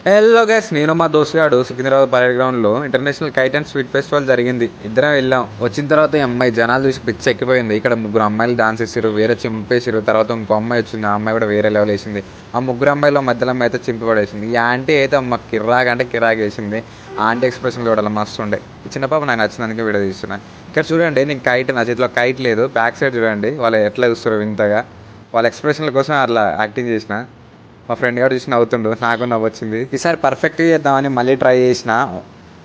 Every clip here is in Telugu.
హలో గైస్, నేను మా దోస్తు గాడు సికింద్రాబాద్ పరేడ్ గ్రౌండ్లో international kite and sweet festival జరిగింది. ఇద్దరం వెళ్ళాం. వచ్చిన తర్వాత ఈ అమ్మాయి జనాలు చూసి పిచ్చి ఎక్కిపోయింది. ఇక్కడ ముగ్గురు అమ్మాయిలు డాన్స్ చేసారు, వేరే చింపేసారు. తర్వాత ఇంకో అమ్మాయి వచ్చింది, ఆ అమ్మాయి కూడా వేరే లెవెల్ వేసింది. ఆ ముగ్గురు అమ్మాయిలో మధ్యలో అమ్మాయి అయితే చింపి పడేసింది. ఈ ఆంటీ అయితే అమ్మ కిరాక్ అంటే కిరాక్ వేసింది. ఆ ఆంటీ ఎక్స్ప్రెషన్ చూడాలి, మస్తు ఉండే. ఈ చిన్న పాప నాకు నచ్చినందుకే వీడియో తీస్తున్నాను. ఇక్కడ చూడండి, నేను కైట్ నా చేతిలో కైట్ లేదు. బ్యాక్ సైడ్ చూడండి వాళ్ళు ఎట్లా చూస్తారు వింతగా. వాళ్ళ ఎక్స్ప్రెషన్ల కోసం అట్లా యాక్టింగ్ చేసిన. మా ఫ్రెండ్ గారు చూసి నవ్వుతుండు, నాకు నవ్వొచ్చింది. ఈసారి పర్ఫెక్ట్గా చేద్దామని మళ్ళీ ట్రై చేసిన.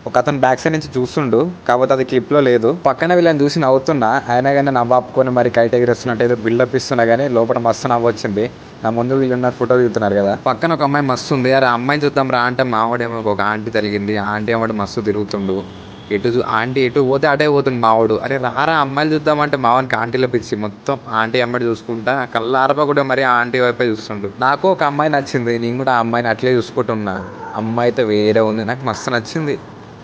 ఒక అతను బ్యాక్ సైడ్ నుంచి చూస్తుండు, కాకపోతే అది క్లిప్లో లేదు. పక్కన వీళ్ళని చూసి నవ్వుతున్నా, అయినా కానీ నవ్వు ఆపుకొని మరి కైట్ ఎగిరేస్తున్నట్టు ఏదో బిల్డప్ ఇస్తున్నా కానీ లోపల మస్తు నవ్వొచ్చింది. నా ముందు వీళ్ళున్నారు, ఫోటో దిగుతున్నారు కదా. పక్కన ఒక అమ్మాయి మస్తు ఉంది. అరే అమ్మాయిని చూద్దాం రా అంటే మావాడేమో ఒక ఆంటీ తగిలింది. ఆ ఆంటీ అమ్మడు మస్తు తిరుగుతుండు. ఆంటీ ఎటు పోతే అటే పోతుంది మావాడు. అరే రారా అమ్మాయిలు చూద్దామంటే మావానికి ఆంటీలో పిచ్చి. మొత్తం ఆంటీ అమ్మాయి చూసుకుంటా కళ్ళ ఆరప కూడా మరి ఆ ఆంటీ వైపే చూస్తుండు. నాకు ఒక అమ్మాయి నచ్చింది, నేను కూడా ఆ అమ్మాయిని అట్లే చూసుకుంటున్నా. అమ్మాయి అయితే వేరే ఉంది, నాకు మస్తు నచ్చింది.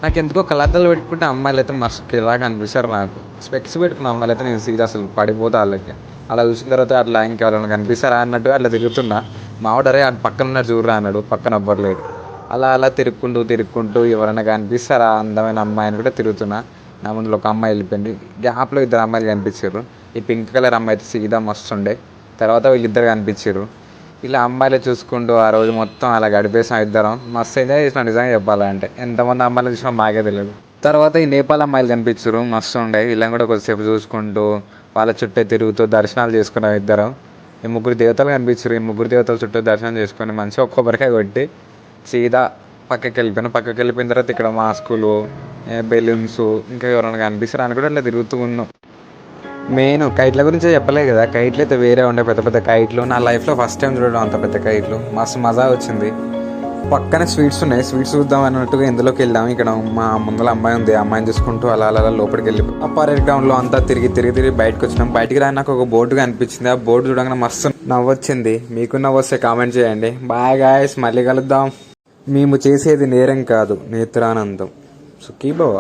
నాకు ఎందుకో కళ్ళద్దాలు పెట్టుకుంటే అమ్మాయిలు అయితే మస్తు ఇలాగ అనిపిస్తారు. నాకు స్పెక్స్ పెట్టుకున్న అమ్మాయిలు అయితే నేను సీరియస్ అసలు పడిపోతా వాళ్ళకి. అలా చూసిన తర్వాత అట్లా ఇంకెవరైనా కనిపిస్తారా అన్నట్టుగా అట్లా తిరుగుతున్నా. మావాడరే ఆ పక్కన ఉన్న చూడరా అన్నాడు, పక్కన ఎవ్వరలేడు. అలా అలా తిరుక్కుంటూ ఎవరైనా కనిపిస్తారా అందమైన అమ్మాయిని కూడా తిరుగుతున్నా. నా ముందులో ఒక అమ్మాయి వెళ్ళిపోయింది. గ్యాప్లో ఇద్దరు అమ్మాయిలు కనిపించారు. ఈ పింక్ కలర్ అమ్మాయి అయితే సీదా మస్తుండే. తర్వాత వీళ్ళిద్దరు కనిపించారు. ఇలా అమ్మాయిలు చూసుకుంటూ ఆ రోజు మొత్తం అలా గడిపేసాం ఇద్దరం. మస్తు ఎంజాయ్ చేసినా నిజంగా చెప్పాలంటే. ఎంతమంది అమ్మాయిలు చూసినా మాకే తెలియదు. తర్వాత ఈ నేపాల్ అమ్మాయిలు కనిపించారు, మస్తు ఉండే. వీళ్ళని కూడా కొద్దిసేపు చూసుకుంటూ వాళ్ళ చుట్టే తిరుగుతూ దర్శనాలు చేసుకున్నాం ఇద్దరం. ఈ ముగ్గురు దేవతలు కనిపించారు. ఈ ముగ్గురు దేవతల చుట్టూ దర్శనం చేసుకొని మంచిగా ఒక్కొక్కరికాయ కొట్టి సీదా పక్కకి వెళ్ళిపోయిన తర్వాత ఇక్కడ మాస్కులు, బెలూన్స్, ఇంకా ఎవరైనా కనిపిస్తారు అని కూడా అట్లా తిరుగుతూ ఉన్నాం. మెయిన్ కైట్ల గురించే చెప్పలేదు కదా. కైట్లు అయితే వేరే ఉండే, పెద్ద పెద్ద కైట్లు. నా లైఫ్లో ఫస్ట్ టైం చూడడం అంత పెద్ద కైట్లు. మస్తు మజా వచ్చింది. పక్కనే స్వీట్స్ ఉన్నాయి, స్వీట్స్ చూద్దాం అన్నట్టుగా ఇందులోకి వెళ్ళాము. ఇక్కడ మా ముందర అమ్మాయి ఉంది, అమ్మాయిని చూసుకుంటూ అలా అలా లోపలికి వెళ్ళి ఆ పరేడ్ గ్రౌండ్లో అంతా తిరిగి బయటకు వచ్చినాం. బయటికి రాని నాకు ఒక బోర్డు కనిపించింది. ఆ బోర్డు చూడగానే మస్తు నవ్వొచ్చింది. మీకు నవ్వొస్తే కామెంట్ చేయండి. బాయ్ గాయ్స్, మళ్ళీ కలుద్దాం. మేము చేసేది నేరం కాదు, నేత్రానందం. సుఖీ భవ.